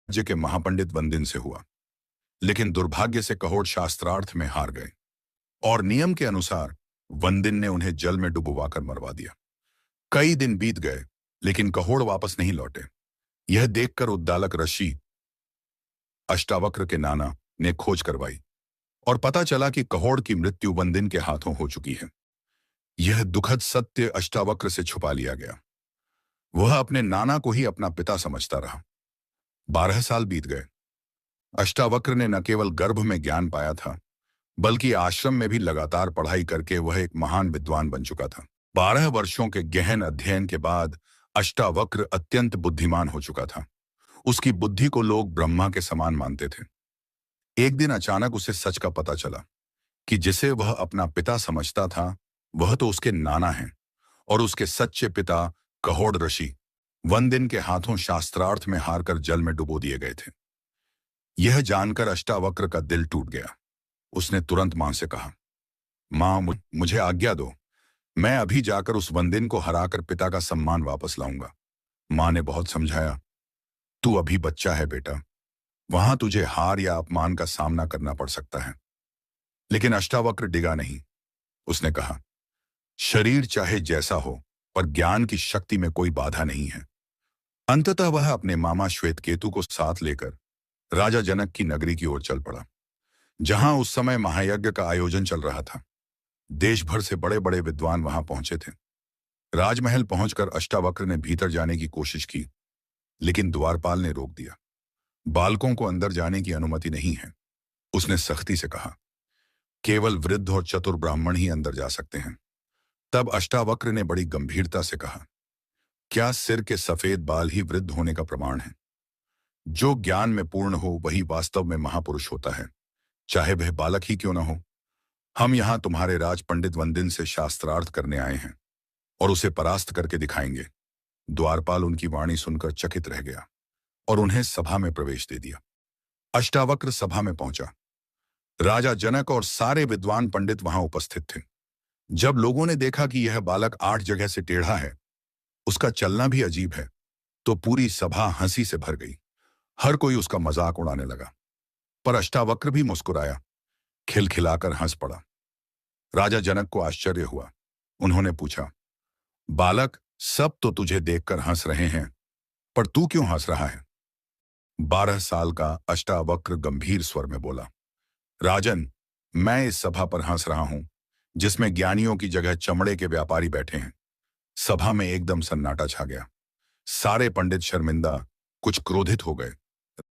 राज्य के महापंडित वंदिन से हुआ, लेकिन दुर्भाग्य से कहोड़ शास्त्रार्थ में हार गए और नियम के अनुसार वंदिन ने उन्हें जल में डुबवाकर मरवा दिया। कई दिन बीत गए, लेकिन कहोड़ वापस नहीं लौटे। यह देखकर उद्दालक ऋषि अष्टावक्र के नाना ने खोज करवाई और पता चला कि कहोड़ की मृत्यु वंदिन के हाथों हो चुकी है। यह दुखद सत्य अष्टावक्र से छुपा लिया गया। वह अपने नाना को ही अपना पिता समझता रहा। 12 साल बीत गए। अष्टावक्र ने न केवल गर्भ में ज्ञान पाया था, बल्कि आश्रम में भी लगातार पढ़ाई करके वह एक महान विद्वान बन चुका था। 12 वर्षों के गहन अध्ययन के बाद अष्टावक्र अत्यंत बुद्धिमान हो चुका था। उसकी बुद्धि को लोग ब्रह्मा के समान मानते थे। एक दिन अचानक उसे सच का पता चला कि जिसे वह अपना पिता समझता था, वह तो उसके नाना हैं और उसके सच्चे पिता कहोड़ ऋषि वंदिन के हाथों शास्त्रार्थ में हारकर जल में डुबो दिए गए थे। यह जानकर अष्टावक्र का दिल टूट गया। उसने तुरंत मां से कहा, मां, मुझे आज्ञा दो। मैं अभी जाकर उस वंदिन को हराकर पिता का सम्मान वापस लाऊंगा। मां ने बहुत समझाया, तू अभी बच्चा है बेटा, वहां तुझे हार या अपमान का सामना करना पड़ सकता है। लेकिन अष्टावक्र डिगा नहीं। उसने कहा, शरीर चाहे जैसा हो, पर ज्ञान की शक्ति में कोई बाधा नहीं है। अंततः वह अपने मामा श्वेतकेतु को साथ लेकर राजा जनक की नगरी की ओर चल पड़ा, जहां उस समय महायज्ञ का आयोजन चल रहा था। देश भर से बड़े बड़े विद्वान वहां पहुंचे थे। राजमहल पहुंचकर अष्टावक्र ने भीतर जाने की कोशिश की, लेकिन द्वारपाल ने रोक दिया। बालकों को अंदर जाने की अनुमति नहीं है, उसने सख्ती से कहा। केवल वृद्ध और चतुर ब्राह्मण ही अंदर जा सकते हैं। तब अष्टावक्र ने बड़ी गंभीरता से कहा, क्या सिर के सफेद बाल ही वृद्ध होने का प्रमाण है? जो ज्ञान में पूर्ण हो वही वास्तव में महापुरुष होता है, चाहे वह बालक ही क्यों न हो। हम यहां तुम्हारे राज पंडित वंदिन से शास्त्रार्थ करने आए हैं और उसे परास्त करके दिखाएंगे। द्वारपाल उनकी वाणी सुनकर चकित रह गया और उन्हें सभा में प्रवेश दे दिया। अष्टावक्र सभा में पहुंचा। राजा जनक और सारे विद्वान पंडित वहां उपस्थित थे। जब लोगों ने देखा कि यह बालक 8 जगह से टेढ़ा है, उसका चलना भी अजीब है, तो पूरी सभा हंसी से भर गई। हर कोई उसका मजाक उड़ाने लगा, पर अष्टावक्र भी मुस्कुराया, खिलखिलाकर हंस पड़ा। राजा जनक को आश्चर्य हुआ। उन्होंने पूछा, बालक, सब तो तुझे देखकर हंस रहे हैं, पर तू क्यों हंस रहा है? 12 साल का अष्टावक्र गंभीर स्वर में बोला, राजन, मैं इस सभा पर हंस रहा हूं जिसमें ज्ञानियों की जगह चमड़े के व्यापारी बैठे हैं। सभा में एकदम सन्नाटा छा गया। सारे पंडित शर्मिंदा, कुछ क्रोधित हो गए।